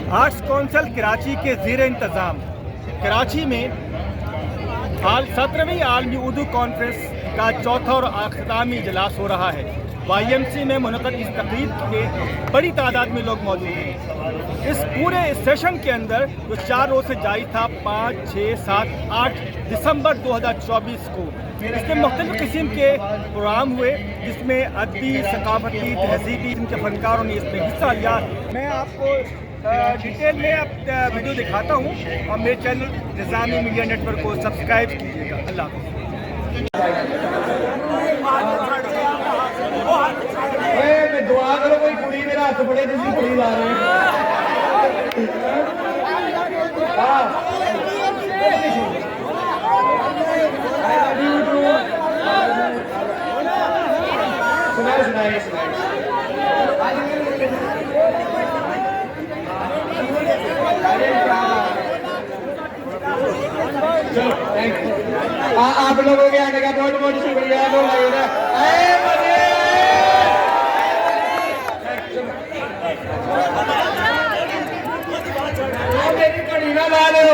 Arts council Karachi के ज़ेर इंतज़ाम कराची में हाल 17वीं आलमी उर्दू कॉन्फ्रेंस का चौथा और अख्तामी इजलास हो रहा है। YMC में मुनक़द इस तकरीब के बड़ी तादाद में लोग मौजूद हैं। इस पूरे सेशन के अंदर जो 4 रोज़ से जारी था 5, 6, 7, 8 दिसंबर 2024 को इसमें मुख्तलिफ़ किस्म के प्रोग्राम हुए, जिसमें अदबी, सकाफती, तहज़ीबी के फ़नकारों ने इसमें हिस्सा लिया। मैं आपको डिटेल में अब वीडियो दिखाता हूँ और मेरे चैनल निज़ामी मीडिया नेटवर्क को सब्सक्राइब कीजिएगा। अल्लाह हाफ़िज़। दुआ करो कोई कुड़ी मेरा हाथ पड़े जिसकी कुड़ी ला रहे हैं। सुनाइए चलो थैंक यू। आप लोगों के आने का बहुत बहुत शुक्रिया। मेरी कड़ी ना ला लो।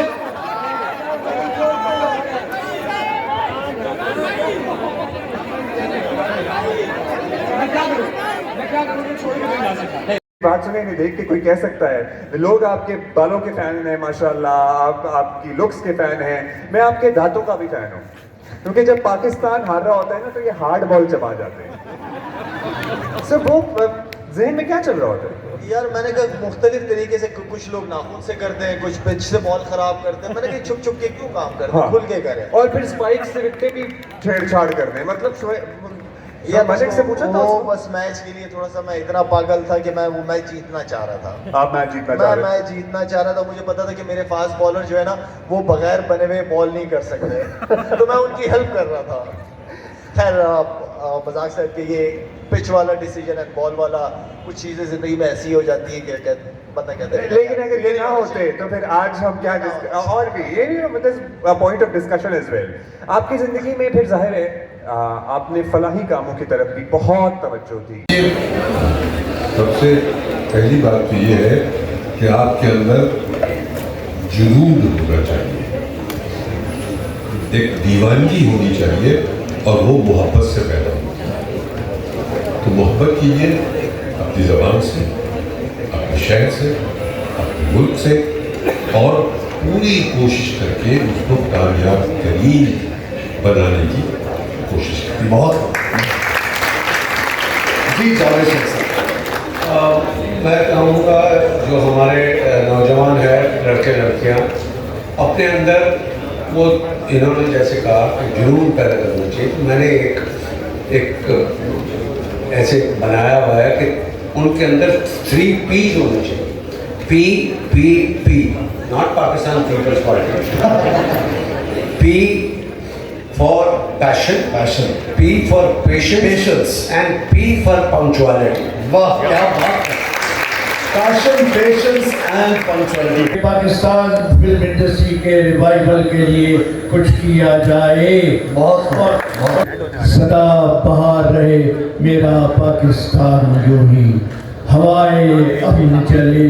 बात सुने नहीं देख के कोई कह सकता है लोग आपके बालों के फैन हैं माशाल्लाह, आपकी लुक्स के फैन हैं। मैं आपके दांतों का भी फैन हूँ, क्योंकि जब पाकिस्तान हार रहा होता है ना तो ये हार्ड बॉल चबा जाते हैं। सर वो ज़हन में क्या चल रहा होता है यार? मैंने कहा मुख्तलिफ तरीके से कुछ लोग नाखून से करते हैं, कुछ पिच से बॉल खराब करते हैं। मैंने कहा छुप छुप के क्यों काम करते हैं, खुल के करें। और फिर स्पाइक से विकटे भी छेड़छाड़ करते हैं। मतलब यार मलिक से पूछा था वो बस मैच के लिए थोड़ा सा मैं इतना पागल था कि मैं वो मैच जीतना चाह रहा था। आप मैच जीतना चाह रहे थे? मैं जीतना चाह रहा था। मुझे पता था कि मेरे फास्ट बॉलर जो है ना वो बगैर बने हुए बॉल नहीं कर सकते तो मैं उनकी हेल्प कर रहा था। खैर मजाक से कि ये पिच वाला डिसीजन है, बॉल वाला, कुछ चीज़ें ज़िंदगी में ऐसी हो जाती है कि बंदा कहते हैं। लेकिन अगर ये ना होते तो फिर आज हम क्या और भी ये मतलब point of discussion is well. आपकी ज़िंदगी में फिर जाहिर है आपने फलाही कामों की तरफ भी बहुत तवज्जो दी। सबसे पहली बात तो ये है कि आपके अंदर जुनून होना चाहिए, एक दीवानगी होनी चाहिए और वो मोहब्बत से पैदा होती है। तो मोहब्बत कीजिए अपनी ज़बान से, अपने शहर से, अपने मुल्क से, और पूरी कोशिश करके उसको कामयाब तरीन बनाने की कोशिश करती। बहुत जी जावेद शेख साहब। मैं कहूँगा जो हमारे नौजवान हैं, लड़के लड़कियाँ, अपने अंदर वो इन्होंने जैसे कहा कि जुनून पैदा करना चाहिए। तो मैंने एक ऐसे बनाया हुआ है कि उनके अंदर 3 P's होने चाहिए। P, not Pakistan Peoples Party. P for passion, P for patience, and P for punctuality. वाह क्या बात है। Passion, patience and punctuality. Pakistan film industry के रिवाइवल के लिए कुछ किया जाए। बहुत सदा बहार रहे मेरा पाकिस्तान यूं ही, हवाएं अभी चले,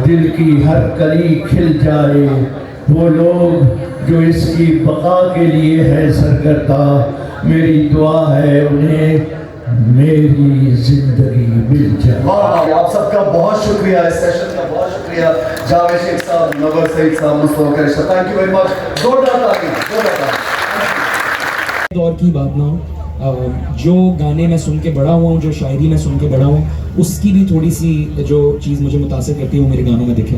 दिल की हर कली खिल जाए। वो लोग जो इसकी बका के लिए है सरगर्दा, मेरी दुआ है उन्हें मेरी जिंदगी मिल जाए। आप सबका बहुत शुक्रिया, इस सेशन का बहुत शुक्रिया। जावेद शेख साहब, नवर सईद साहब, मुस्तफा करिश्मा, थैंक यू वेरी मच। जोरदार ताली। दौर की बात ना हो, जो गाने मैं सुन के बड़ा हुआ हूँ, जो शायरी मैं सुन के बड़ा हूँ, उसकी भी थोड़ी सी जो चीज़ मुझे मुतासिर करती है वो मेरे गानों में दिखे।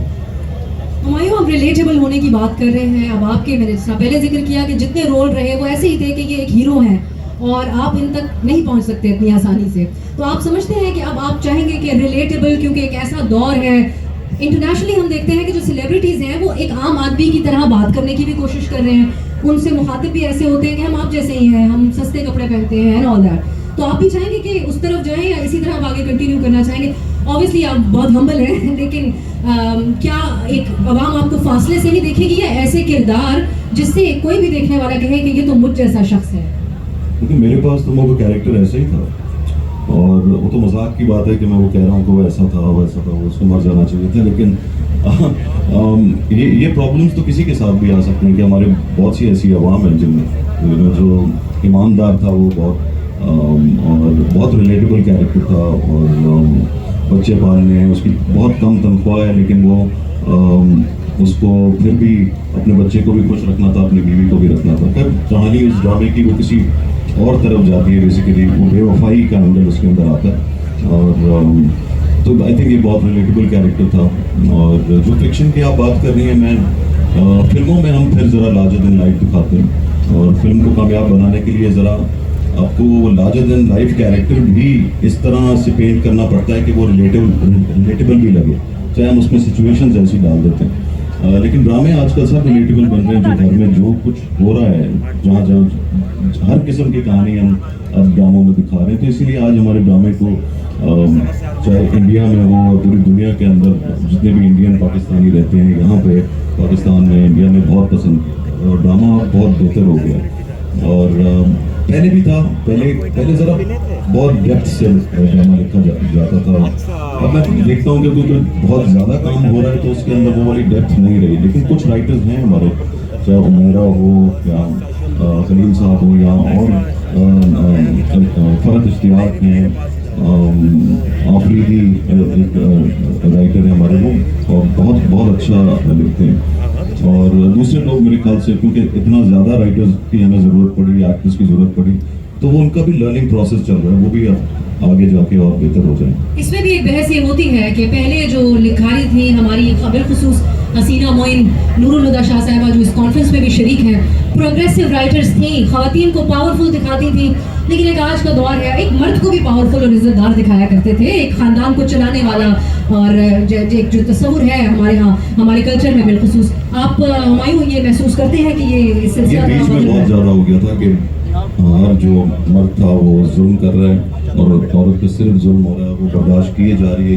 हुमायूं, आप रिलेटेबल होने की बात कर रहे हैं। अब आपके, मैंने पहले जिक्र किया कि जितने रोल रहे वो ऐसे ही थे कि ये एक हीरो हैं और आप इन तक नहीं पहुंच सकते इतनी आसानी से। तो आप समझते हैं कि अब आप चाहेंगे कि रिलेटेबल, क्योंकि एक ऐसा दौर है, इंटरनेशनली हम देखते हैं कि जो सेलिब्रिटीज़ हैं वो एक आम आदमी की तरह बात करने की भी कोशिश कर रहे हैं। उनसे मुखातिब भी ऐसे होते हैं कि हम आप जैसे ही हैं, हम सस्ते कपड़े पहनते हैं एंड ऑल दैट। तो आप भी चाहेंगे कि उस तरफ जाएं या इसी तरह आगे कंटिन्यू करना चाहेंगे? ऑब्वियसली आप बहुत हम्बल हैं, लेकिन क्या एक आवाम आपको फासले से ही देखेगी या ऐसे किरदार जिससे कोई भी देखने वाला कहे कि ये तो मुझ जैसा शख्स है? क्योंकि मेरे पास तो वो कैरेक्टर ऐसे ही था, और वो तो मजाक की बात है कि मैं वो कह रहा हूँ कि वो ऐसा था वैसा था, वो उसको मर जाना चाहिए था, लेकिन ये प्रॉब्लम्स तो किसी के साथ भी आ सकते हैं कि हमारे बहुत सी ऐसी अवाम है जिनमें जो ईमानदार था वो और बहुत रिलेटेबल कैरेक्टर था और बच्चे पालने हैं, उसकी बहुत कम तनख्वाह है लेकिन वो उसको फिर भी अपने बच्चे को भी खुश रखना था, अपनी बीवी को भी रखना था। फिर कहानी उस ड्रामे की वो किसी और तरफ जाती है, बेसिकली वो बेवफाई का एंगल उसके अंदर आता है और तो आई थिंक ये बहुत रिलेटेबल कैरेक्टर था। और जो फिक्शन की आप बात कर रही हैं, मैं फिल्मों में हम फिर ज़रा लार्जर देन लाइफ दिखाते हैं और फिल्म को कामयाब बनाने के लिए ज़रा आपको वो लार्जर देन लाइफ कैरेक्टर भी इस तरह से पेंट करना पड़ता है कि वो रिलेटेबल भी लगे, चाहे हम उसमें सिचुएशंस ऐसी डाल देते हैं। लेकिन ड्रामे आजकल सब रिलेटेबल बन रहे हैं, जो घर में जो कुछ हो रहा है, जहाँ जहाँ हर किस्म की कहानी हम अब ड्रामों में दिखा रहे हैं। तो इसीलिए आज हमारे ड्रामे को चाहे इंडिया में हो, पूरी दुनिया के अंदर जितने भी इंडियन पाकिस्तानी रहते हैं यहाँ पे पाकिस्तान में, इंडिया में बहुत पसंद और ड्रामा बहुत बेहतर हो गया। और पहले भी था, पहले ज़रा बहुत डेप्थ से ड्रामा लिखा जाता था। अब मैं देखता हूँ कि क्योंकि बहुत ज़्यादा काम हो रहा है तो उसके अंदर वो वाली डेप्थ नहीं रही। लेकिन कुछ राइटर्स हैं हमारे, चाहे उमेरा हो या खलील साहब हो या और फरहत इश्तियाक हैं, आफरीदी एक राइटर है हमारे, वो और बहुत अच्छा लिखते हैं। और दूसरे लोग मेरे ख्याल से, क्योंकि इतना ज़्यादा राइटर्स की हमें ज़रूरत पड़ी, एक्टर्स की ज़रूरत पड़ी, तो वो उनका भी लर्निंग प्रोसेस चल रहा है, वो भी आगे जाके और बेहतर हो जाए। इसमें भी एक बहस ये होती है कि पहले जो लिखारी थी हमारी बिलखुसूस हसीना मोइन, नूरुल हुदा शाह साहिबा जो इस कॉन्फ्रेंस में भी शरीक हैं, प्रोग्रेसिव राइटर्स थी, खवातीन को पावरफुल दिखाती थी। लेकिन एक आज का दौर है, एक मर्द को भी पावरफुल और इज्जतदार दिखाया करते थे, एक खानदान को चलाने वाला। और एक जो तस्वुर है हमारे यहाँ हमारे कल्चर में बिलखुसूस, आप हुमायूं ये महसूस करते हैं कि ये सिलसिला बीच में बहुत ज़्यादा हो गया था कि हर जो मर्द था वो जुल्म कर रहा है और औरत पे सिर्फ जुल्म हो रहा है, वो बर्दाश्त किए जा रही है।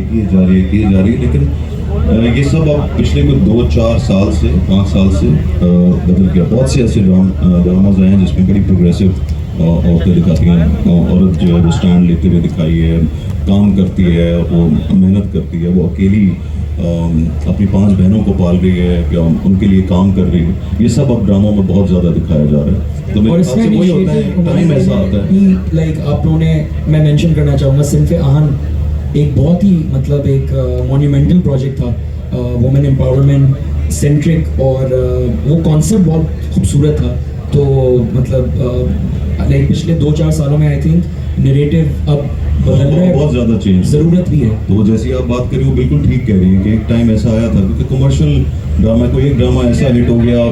लेकिन ये सब अब पिछले कुछ 2-4 साल से 5 साल से बदल गया। बहुत से ऐसे ड्रामाज आए हैं जिसमें बड़ी प्रोग्रेसिव औरतें दिखाती हैं। औरत जो है वो स्टैंड लेते हुए दिखाई है, काम करती है, वो मेहनत करती है, वो अकेली अपनी 5 बहनों को पाल रही है, या उनके लिए काम कर रही है। ये सब अब ड्रामों में बहुत ज़्यादा दिखाया जा रहा है। तो मेरे ख्याल से वही होता है, टाइम ऐसा आता है। लाइक आप लोगों ने, मैं मेंशन करना चाहूँगा, सिन्फ़े आहन एक बहुत ही मतलब एक मॉन्यूमेंटल प्रोजेक्ट था, वुमेन एम्पावरमेंट सेंट्रिक, और वो कॉन्सेप्ट बहुत खूबसूरत था। तो मतलब लाइक पिछले 2-4 सालों में आई थिंक नरेटिव अब बदल रहा है, बहुत ज़्यादा चेंज ज़रूरत भी है। तो जैसी आप बात करें वो बिल्कुल ठीक कह रही है कि एक टाइम ऐसा आया था, क्योंकि कमर्शियल ड्रामा, कोई एक ड्रामा ऐसा हिट हो गया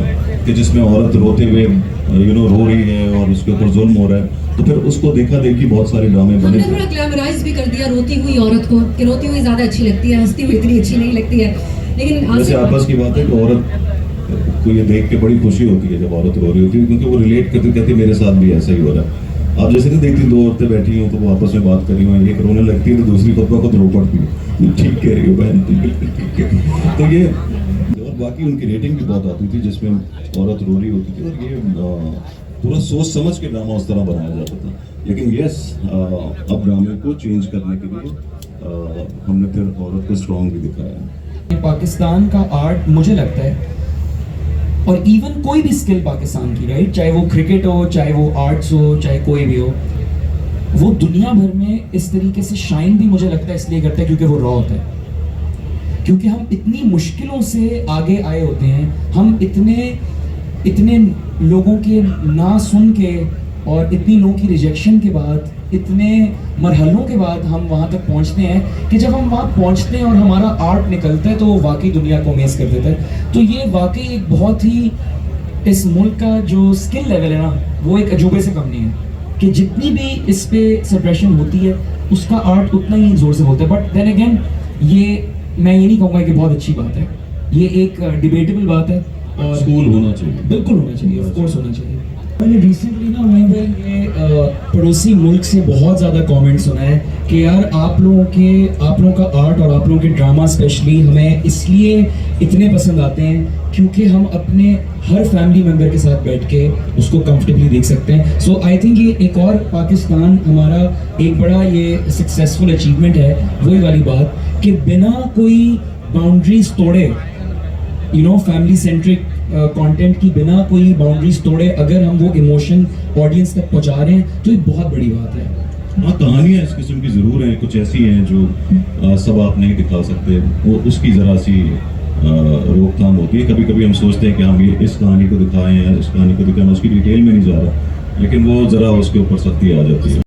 कि जिसमें औरत रोते हुए रो रही है और उसके ऊपर जुल्म हो रहा है, तो फिर उसको देखी बहुत सारे ड्रामे बने। हमने थोड़ा ग्लैमराइज भी कर दिया रोती हुई औरत को, कि रोती हुई ज़्यादा अच्छी लगती है, हंसती हुई इतनी अच्छी नहीं लगती है। लेकिन जैसे आपस की बात है कि औरत को ये देख के बड़ी खुशी होती है जब औरत रो रही होती है, क्योंकि वो रिलेट करती कहती मेरे साथ भी ऐसा ही हो रहा है। आप जैसे नहीं देखती 2 औरतें बैठी हों तो वो आपस में बात कर रही हों, एक रोने लगती है तो दूसरी खुद ब खुद रो पड़ती है। ठीक कह रही हो बहन, ठीक है। तो ये और बाकी उनकी रेटिंग भी बहुत आती थी जिसमें औरत रो रही होती थी, और ये पूरा सोच समझ के ड्रामा उस तरह बनाया जाता था। लेकिन यस, अब ड्रामे को चेंज करने के लिए हमने फिर औरत को स्ट्रॉन्ग भी दिखाया है। पाकिस्तान का आर्ट मुझे लगता है, और इवन कोई भी स्किल पाकिस्तान की, राइट, चाहे वो क्रिकेट हो, चाहे वो आर्ट्स हो, चाहे कोई भी हो, वो दुनिया भर में इस तरीके से शाइन भी मुझे लगता है इसलिए करता है क्योंकि वो रॉ होता है। क्योंकि हम इतनी मुश्किलों से आगे आए होते हैं, हम इतने लोगों के ना सुन के और इतनी लोगों की रिजेक्शन के बाद, इतने मरहलों के बाद हम वहाँ तक पहुँचते हैं कि जब हम वहाँ पहुँचते हैं और हमारा आर्ट निकलता है तो वो वाकई दुनिया को अमेज़ कर देता है। तो ये वाकई एक बहुत ही, इस मुल्क का जो स्किल लेवल है ना, वो एक अजूबे से कम नहीं है कि जितनी भी इस पे सप्रेशन होती है उसका आर्ट उतना ही ज़ोर से बोलता है। बट देन अगेन ये मैं ये नहीं कहूँगा कि बहुत अच्छी बात है, ये एक डिबेटेबल बात है और स्कूल होना चाहिए, बिल्कुल होना चाहिए, ऑफ कोर्स होना चाहिए। मैंने रिसेंटली ना ये पड़ोसी मुल्क से बहुत ज़्यादा कमेंट सुना है कि यार आप लोगों का आर्ट और आप लोगों के ड्रामा स्पेशली हमें इसलिए इतने पसंद आते हैं क्योंकि हम अपने हर फैमिली मेम्बर के साथ बैठ के उसको कंफर्टेबली देख सकते हैं। सो आई थिंक ये एक और पाकिस्तान हमारा एक बड़ा ये सक्सेसफुल अचीवमेंट है, वही वाली बात कि बिना कोई बाउंड्रीज तोड़े, you know, family centric content की बिना कोई बाउंड्रीज तोड़े अगर हम वो इमोशन ऑडियंस तक पहुंचा रहे हैं तो ये बहुत बड़ी बात है। हाँ, कहानियाँ इस किस्म की ज़रूर हैं, कुछ ऐसी हैं जो सब आप नहीं दिखा सकते, वो उसकी ज़रा सी रोकथाम होती है। कभी कभी हम सोचते हैं कि हम ये इस कहानी को दिखाएं या इस कहानी को दिखाएं, उसकी डिटेल में नहीं जा रहा, लेकिन वो ज़रा उसके ऊपर सख्ती आ जाती है।